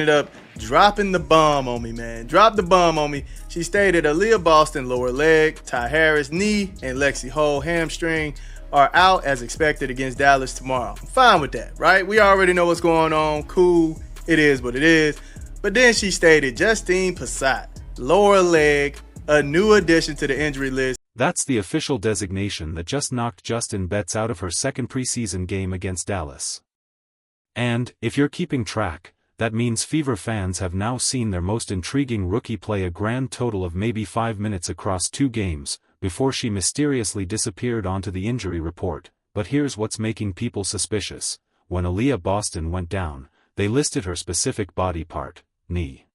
ended up dropping the bomb on me, man. Dropped the bomb on me. She stated Aliyah Boston lower leg, Ty Harris knee, and Lexie Hull hamstring are out as expected against Dallas tomorrow. I'm fine with that, right? We already know what's going on. Cool. It is what it is. But then she stated Justine Ebaseide, lower leg, a new addition to the injury list. That's the official designation that just knocked Justine Ebaseide out of her second preseason game against Dallas. And, if you're keeping track, that means Fever fans have now seen their most intriguing rookie play a grand total of maybe 5 minutes across 2 games, before she mysteriously disappeared onto the injury report. But here's what's making people suspicious. When Aliyah Boston went down, they listed her specific body part, knee.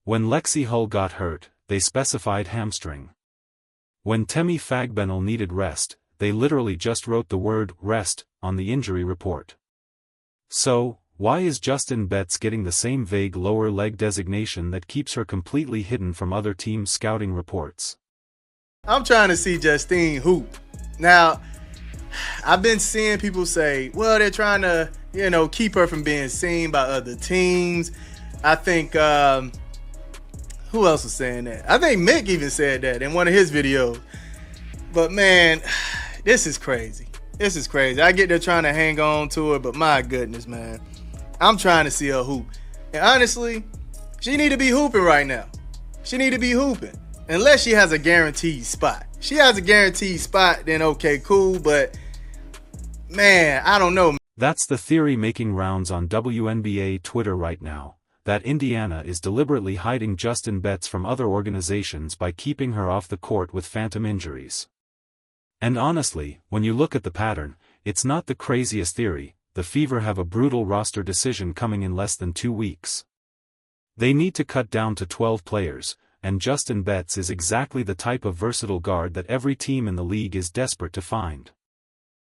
When Lexie Hull got hurt, they specified hamstring. When Temi Fagbenle needed rest, they literally just wrote the word rest on the injury report. So, why is Justine Ebaseide getting the same vague lower leg designation that keeps her completely hidden from other teams' scouting reports? I'm trying to see Justine hoop. Now, I've been seeing people say, well, they're trying to, keep her from being seen by other teams. I think, who else was saying that? I think Mick even said that in one of his videos. But man, this is crazy. This is crazy. I get they're trying to hang on to her, but my goodness, man. I'm trying to see her hoop. And honestly, she need to be hooping right now. She need to be hooping. Unless she has a guaranteed spot. She has a guaranteed spot, then okay, cool. But man, I don't know. That's the theory making rounds on WNBA Twitter right now, that Indiana is deliberately hiding Justine Ebaseide from other organizations by keeping her off the court with phantom injuries. And honestly, when you look at the pattern, it's not the craziest theory. The Fever have a brutal roster decision coming in less than 2 weeks. They need to cut down to 12 players, and Justine Ebaseide is exactly the type of versatile guard that every team in the league is desperate to find.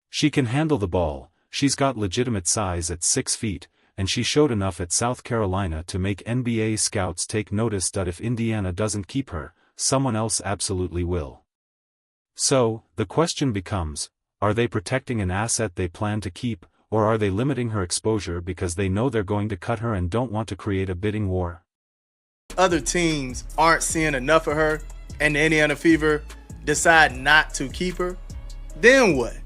She can handle the ball, she's got legitimate size at 6 feet, and she showed enough at South Carolina to make NBA scouts take notice that if Indiana doesn't keep her, someone else absolutely will. So, the question becomes, are they protecting an asset they plan to keep, or are they limiting her exposure because they know they're going to cut her and don't want to create a bidding war? Other teams aren't seeing enough of her, and the Indiana Fever decide not to keep her, then what?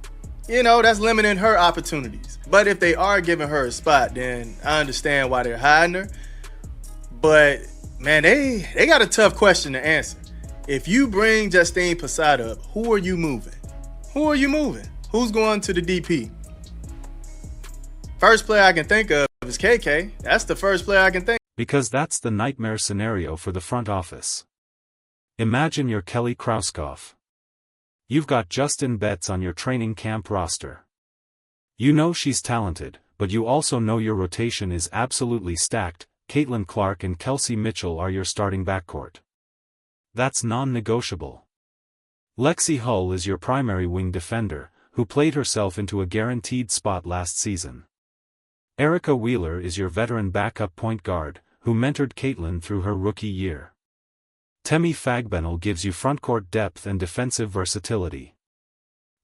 That's limiting her opportunities. But if they are giving her a spot, then I understand why they're hiding her. But, man, they got a tough question to answer. If you bring Justine Ebaseide up, who are you moving? Who are you moving? Who's going to the DP? First player I can think of is KK. That's the first player I can think of. Because that's the nightmare scenario for the front office. Imagine you're Kelly Krauskopf. You've got Justine Ebaseide on your training camp roster. You know she's talented, but you also know your rotation is absolutely stacked. Caitlin Clark and Kelsey Mitchell are your starting backcourt. That's non-negotiable. Lexie Hull is your primary wing defender, who played herself into a guaranteed spot last season. Erica Wheeler is your veteran backup point guard, who mentored Caitlin through her rookie year. Temi Fagbenle gives you frontcourt depth and defensive versatility.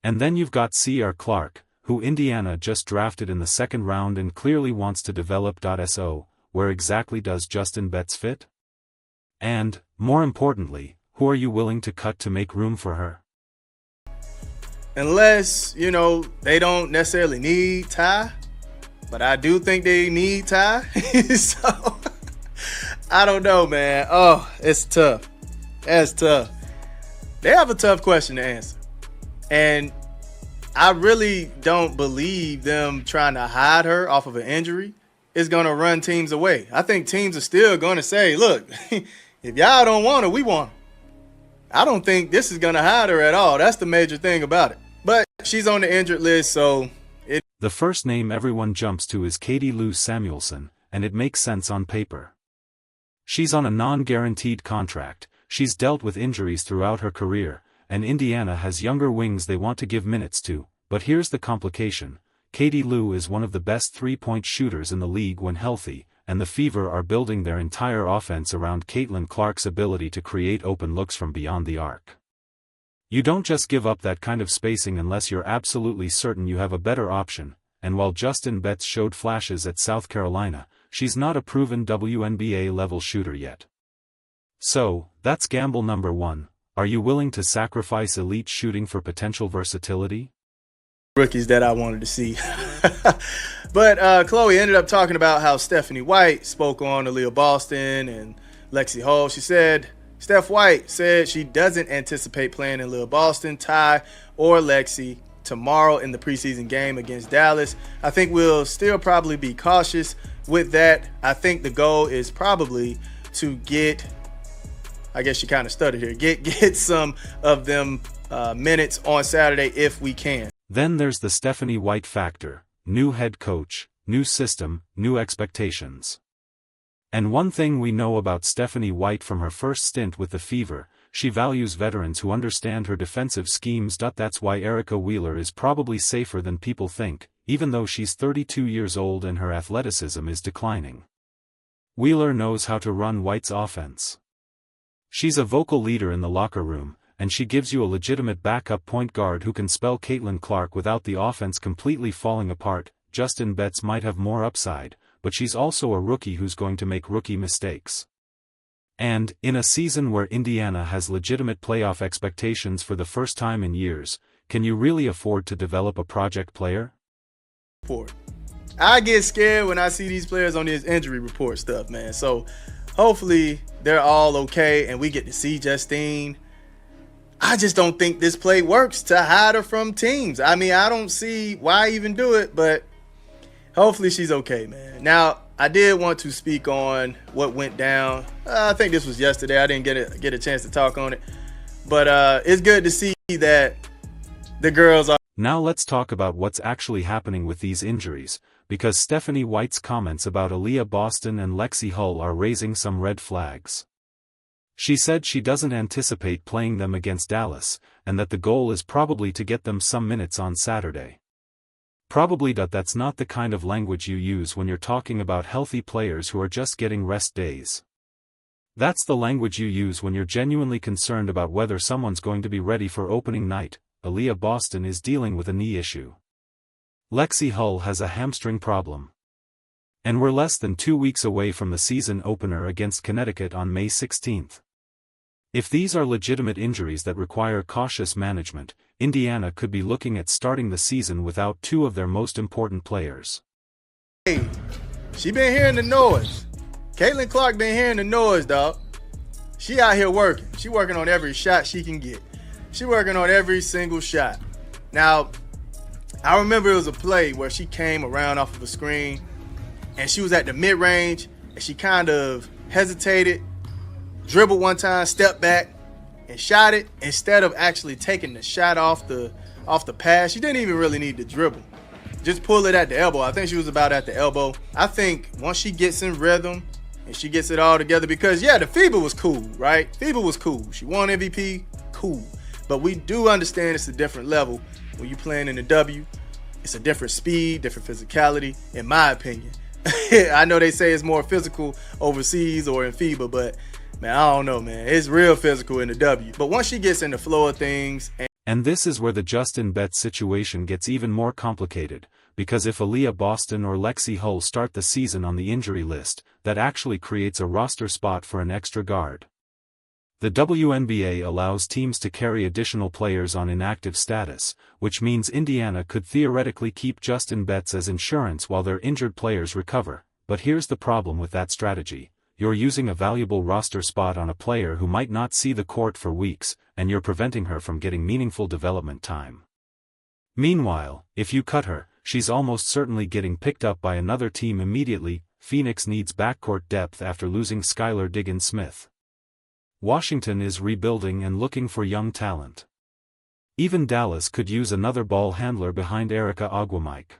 And then you've got C.R. Clark, who Indiana just drafted in the second round and clearly wants to develop. So, where exactly does Justine Ebaseide fit? And, more importantly, who are you willing to cut to make room for her? Unless, they don't necessarily need Ty, but I do think they need Ty. So, I don't know, man. Oh, it's tough. That's tough. They have a tough question to answer. And I really don't believe them trying to hide her off of an injury is going to run teams away. I think teams are still going to say, look, if y'all don't want her, we want her. I don't think this is going to hide her at all. That's the major thing about it. But she's on the injured list, so the first name everyone jumps to is Katie Lou Samuelson, and it makes sense on paper. She's on a non-guaranteed contract, she's dealt with injuries throughout her career, and Indiana has younger wings they want to give minutes to. But here's the complication. Katie Lou is one of the best three-point shooters in the league when healthy, and the Fever are building their entire offense around Caitlin Clark's ability to create open looks from beyond the arc. You don't just give up that kind of spacing unless you're absolutely certain you have a better option, and while Justine Ebaseide showed flashes at South Carolina, she's not a proven WNBA level shooter yet. So, that's gamble number 1. Are you willing to sacrifice elite shooting for potential versatility? Rookies that I wanted to see. But Chloe ended up talking about how Stephanie White spoke on Aliyah Boston and Lexie Hull. She said, Steph White said she doesn't anticipate playing in Aliyah Boston, Ty, or Lexie tomorrow in the preseason game against Dallas. I think we'll still probably be cautious with that. I think the goal is probably to get, I guess she kind of stuttered here, get some of them minutes on Saturday if we can. Then there's the Stephanie White factor: new head coach, new system, new expectations. And one thing we know about Stephanie White from her first stint with the Fever, she values veterans who understand her defensive schemes. That's why Erica Wheeler is probably safer than people think, even though she's 32 years old and her athleticism is declining. Wheeler knows how to run White's offense. She's a vocal leader in the locker room, and she gives you a legitimate backup point guard who can spell Caitlin Clark without the offense completely falling apart. Justine Betts might have more upside, but she's also a rookie who's going to make rookie mistakes. And, in a season where Indiana has legitimate playoff expectations for the first time in years, can you really afford to develop a project player? I get scared when I see these players on this injury report stuff, man. So, hopefully, they're all okay and we get to see Justine. I just don't think this play works to hide her from teams. I mean, I don't see why even do it, but hopefully she's okay, man. Now, I did want to speak on what went down. I think this was yesterday. I didn't get a chance to talk on it. But it's good to see that the girls are. Now let's talk about what's actually happening with these injuries, because Stephanie White's comments about Aliyah Boston and Lexie Hull are raising some red flags. She said she doesn't anticipate playing them against Dallas, and that the goal is probably to get them some minutes on Saturday. Probably. That's not the kind of language you use when you're talking about healthy players who are just getting rest days. That's the language you use when you're genuinely concerned about whether someone's going to be ready for opening night. Aliyah Boston is dealing with a knee issue. Lexie Hull has a hamstring problem. And we're less than 2 weeks away from the season opener against Connecticut on May 16th. If these are legitimate injuries that require cautious management, Indiana could be looking at starting the season without 2 of their most important players. Hey, she been hearing the noise. Caitlin Clark been hearing the noise, dog. She out here working. She working on every shot she can get. She working on every single shot. Now, I remember it was a play where she came around off of a screen and she was at the mid-range and she kind of hesitated, dribbled one time, stepped back, and shot it instead of actually taking the shot off the pass. She didn't even really need to dribble. Just pull it at the elbow. I think she was about at the elbow. I think once she gets in rhythm and she gets it all together, because yeah, the FIBA was cool, right? FIBA was cool. She won MVP, cool. But we do understand it's a different level when you're playing in the W. It's a different speed, different physicality, in my opinion. I know they say it's more physical overseas or in FIBA, but man, I don't know, man. It's real physical in the W. But once she gets in the flow of things. And this is where the Justine Betts situation gets even more complicated, because if Aliyah Boston or Lexie Hull start the season on the injury list, that actually creates a roster spot for an extra guard. The WNBA allows teams to carry additional players on inactive status, which means Indiana could theoretically keep Justine Betts as insurance while their injured players recover. But here's the problem with that strategy. You're using a valuable roster spot on a player who might not see the court for weeks, and you're preventing her from getting meaningful development time. Meanwhile, if you cut her, she's almost certainly getting picked up by another team immediately. Phoenix needs backcourt depth after losing Skylar Diggins-Smith. Washington is rebuilding and looking for young talent. Even Dallas could use another ball handler behind Erica Agwamike.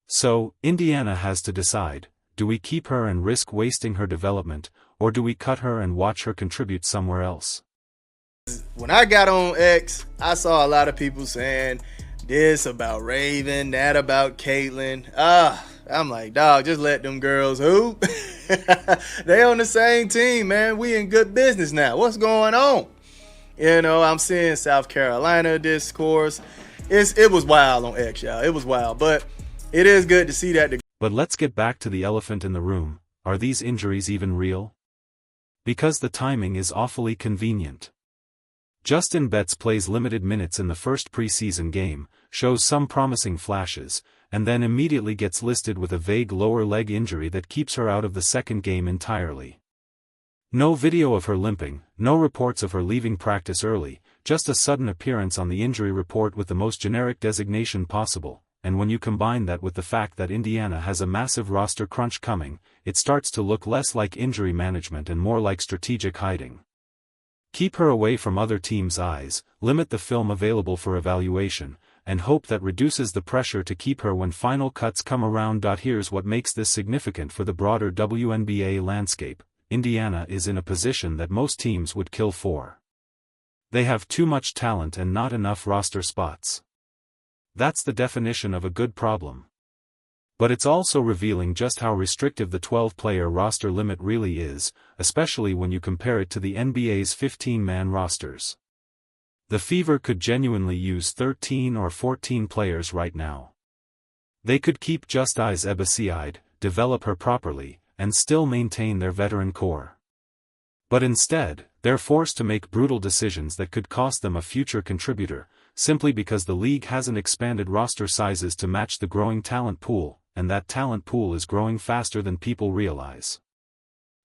So, Indiana has to decide, do we keep her and risk wasting her development, or do we cut her and watch her contribute somewhere else? When I got on X, I saw a lot of people saying this about Raven, that about Caitlin. I'm like, dog, just let them girls hoop. They on the same team, man. We in good business now. What's going on? You know, I'm seeing South Carolina discourse. It was wild on X, y'all. It was wild, but it is good to see that. But let's get back to the elephant in the room. Are these injuries even real? Because the timing is awfully convenient. Justine Betts plays limited minutes in the first preseason game, shows some promising flashes, and then immediately gets listed with a vague lower leg injury that keeps her out of the second game entirely. No video of her limping, no reports of her leaving practice early, just a sudden appearance on the injury report with the most generic designation possible, and when you combine that with the fact that Indiana has a massive roster crunch coming, it starts to look less like injury management and more like strategic hiding. Keep her away from other teams' eyes, limit the film available for evaluation, and hope that reduces the pressure to keep her when final cuts come around. Here's what makes this significant for the broader WNBA landscape. Indiana is in a position that most teams would kill for. They have too much talent and not enough roster spots. That's the definition of a good problem. But it's also revealing just how restrictive the 12-player roster limit really is, especially when you compare it to the NBA's 15-man rosters. The Fever could genuinely use 13 or 14 players right now. They could keep Justine Ebaseide, develop her properly, and still maintain their veteran core. But instead, they're forced to make brutal decisions that could cost them a future contributor, simply because the league hasn't expanded roster sizes to match the growing talent pool, and that talent pool is growing faster than people realize.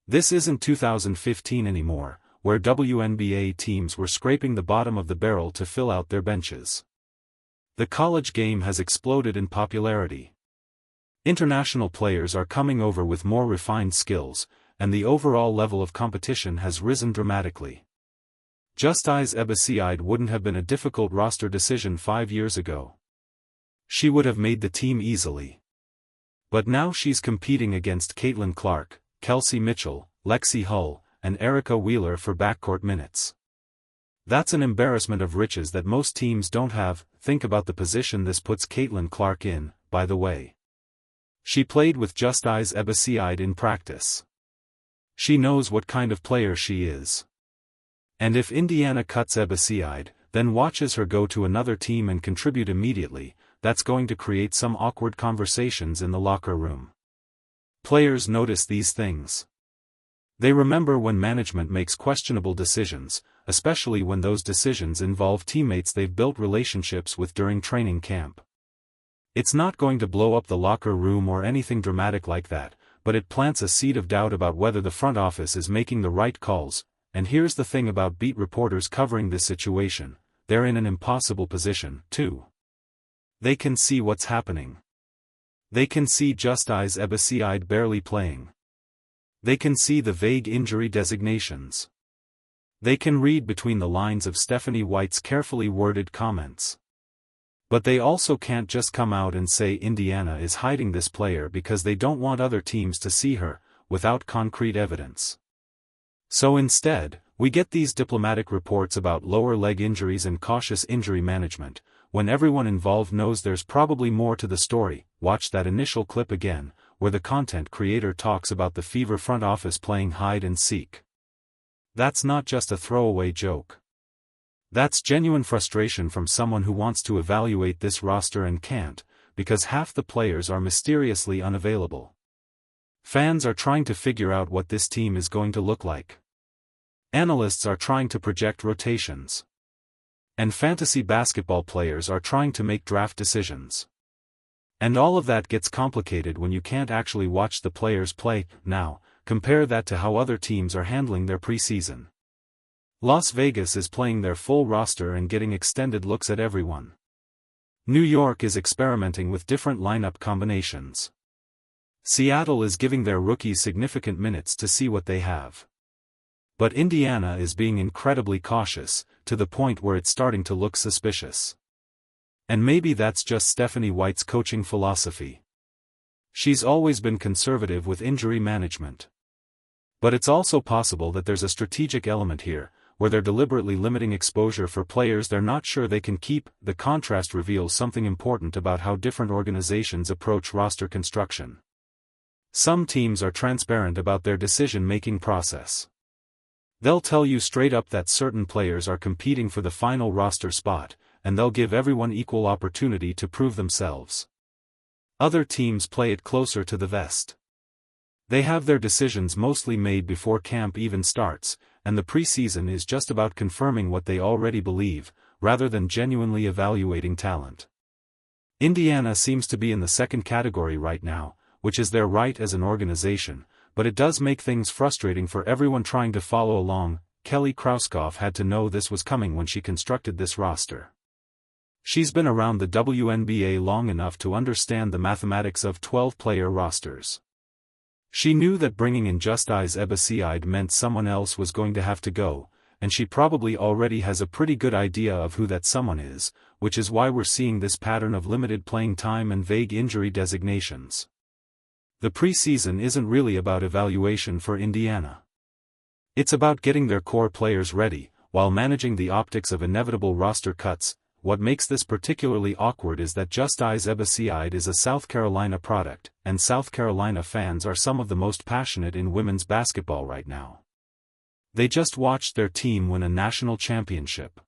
This isn't 2015 anymore, where WNBA teams were scraping the bottom of the barrel to fill out their benches. The college game has exploded in popularity. International players are coming over with more refined skills, and the overall level of competition has risen dramatically. Justine Ebaseide wouldn't have been a difficult roster decision 5 years ago. She would have made the team easily. But now she's competing against Caitlin Clark, Kelsey Mitchell, Lexie Hull, and Erica Wheeler for backcourt minutes. That's an embarrassment of riches that most teams don't have. Think about the position this puts Caitlin Clark in, by the way. She played with Justine Ebaseide in practice. She knows what kind of player she is. And if Indiana cuts Ebaseide, then watches her go to another team and contribute immediately, that's going to create some awkward conversations in the locker room. Players notice these things. They remember when management makes questionable decisions, especially when those decisions involve teammates they've built relationships with during training camp. It's not going to blow up the locker room or anything dramatic like that, but it plants a seed of doubt about whether the front office is making the right calls. And here's the thing about beat reporters covering this situation, they're in an impossible position, too. They can see what's happening. They can see Justine Ebaseide barely playing. They can see the vague injury designations. They can read between the lines of Stephanie White's carefully worded comments. But they also can't just come out and say Indiana is hiding this player because they don't want other teams to see her, without concrete evidence. So instead, we get these diplomatic reports about lower leg injuries and cautious injury management, when everyone involved knows there's probably more to the story. Watch that initial clip again, where the content creator talks about the Fever front office playing hide and seek. That's not just a throwaway joke. That's genuine frustration from someone who wants to evaluate this roster and can't, because half the players are mysteriously unavailable. Fans are trying to figure out what this team is going to look like. Analysts are trying to project rotations. And fantasy basketball players are trying to make draft decisions. And all of that gets complicated when you can't actually watch the players play. Now, compare that to how other teams are handling their preseason. Las Vegas is playing their full roster and getting extended looks at everyone. New York is experimenting with different lineup combinations. Seattle is giving their rookies significant minutes to see what they have. But Indiana is being incredibly cautious, to the point where it's starting to look suspicious. And maybe that's just Stephanie White's coaching philosophy. She's always been conservative with injury management. But it's also possible that there's a strategic element here, where they're deliberately limiting exposure for players they're not sure they can keep. The contrast reveals something important about how different organizations approach roster construction. Some teams are transparent about their decision-making process. They'll tell you straight up that certain players are competing for the final roster spot, and they'll give everyone equal opportunity to prove themselves. Other teams play it closer to the vest. They have their decisions mostly made before camp even starts, and the preseason is just about confirming what they already believe, rather than genuinely evaluating talent. Indiana seems to be in the second category right now, which is their right as an organization, but it does make things frustrating for everyone trying to follow along. Kelly Krauskopf had to know this was coming when she constructed this roster. She's been around the WNBA long enough to understand the mathematics of 12-player rosters. She knew that bringing in Justine Ebaseide meant someone else was going to have to go, and she probably already has a pretty good idea of who that someone is, which is why we're seeing this pattern of limited playing time and vague injury designations. The preseason isn't really about evaluation for Indiana. It's about getting their core players ready, while managing the optics of inevitable roster cuts. What makes this particularly awkward is that Justine Ebaseide is a South Carolina product, and South Carolina fans are some of the most passionate in women's basketball right now. They just watched their team win a national championship.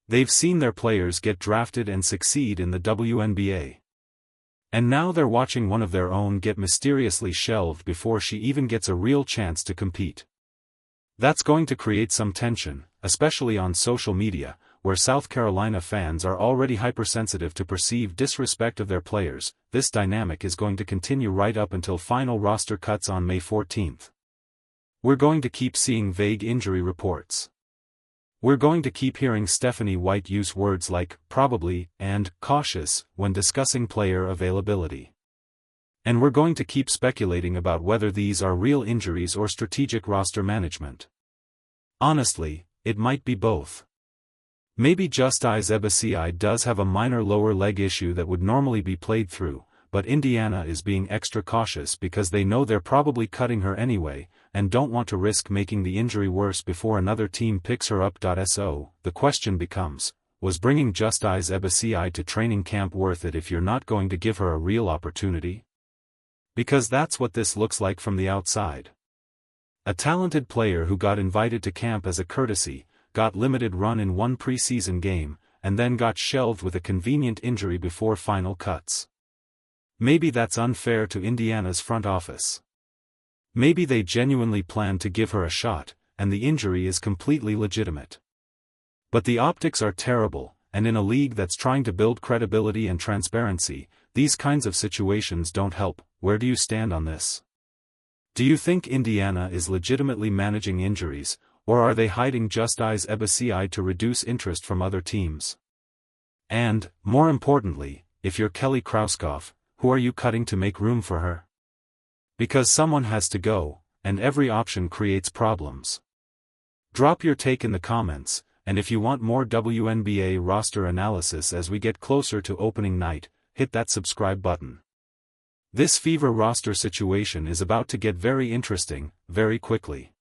They've seen their players get drafted and succeed in the WNBA. And now they're watching one of their own get mysteriously shelved before she even gets a real chance to compete. That's going to create some tension, especially on social media, where South Carolina fans are already hypersensitive to perceived disrespect of their players. This dynamic is going to continue right up until final roster cuts on May 14th. We're going to keep seeing vague injury reports. We're going to keep hearing Stephanie White use words like probably and cautious when discussing player availability. And we're going to keep speculating about whether these are real injuries or strategic roster management. Honestly, it might be both. Maybe Justine Ebaseide does have a minor lower leg issue that would normally be played through, but Indiana is being extra cautious because they know they're probably cutting her anyway, and don't want to risk making the injury worse before another team picks her up. So, the question becomes, was bringing Justine Ebaseide to training camp worth it if you're not going to give her a real opportunity? Because that's what this looks like from the outside. A talented player who got invited to camp as a courtesy, got limited run in one preseason game, and then got shelved with a convenient injury before final cuts. Maybe that's unfair to Indiana's front office. Maybe they genuinely plan to give her a shot, and the injury is completely legitimate. But the optics are terrible, and in a league that's trying to build credibility and transparency, these kinds of situations don't help. Where do you stand on this? Do you think Indiana is legitimately managing injuries, or are they hiding Justine Ebaseide to reduce interest from other teams? And, more importantly, if you're Kelly Krauskopf, who are you cutting to make room for her? Because someone has to go, and every option creates problems. Drop your take in the comments, and if you want more WNBA roster analysis as we get closer to opening night, hit that subscribe button. This fever roster situation is about to get very interesting, very quickly.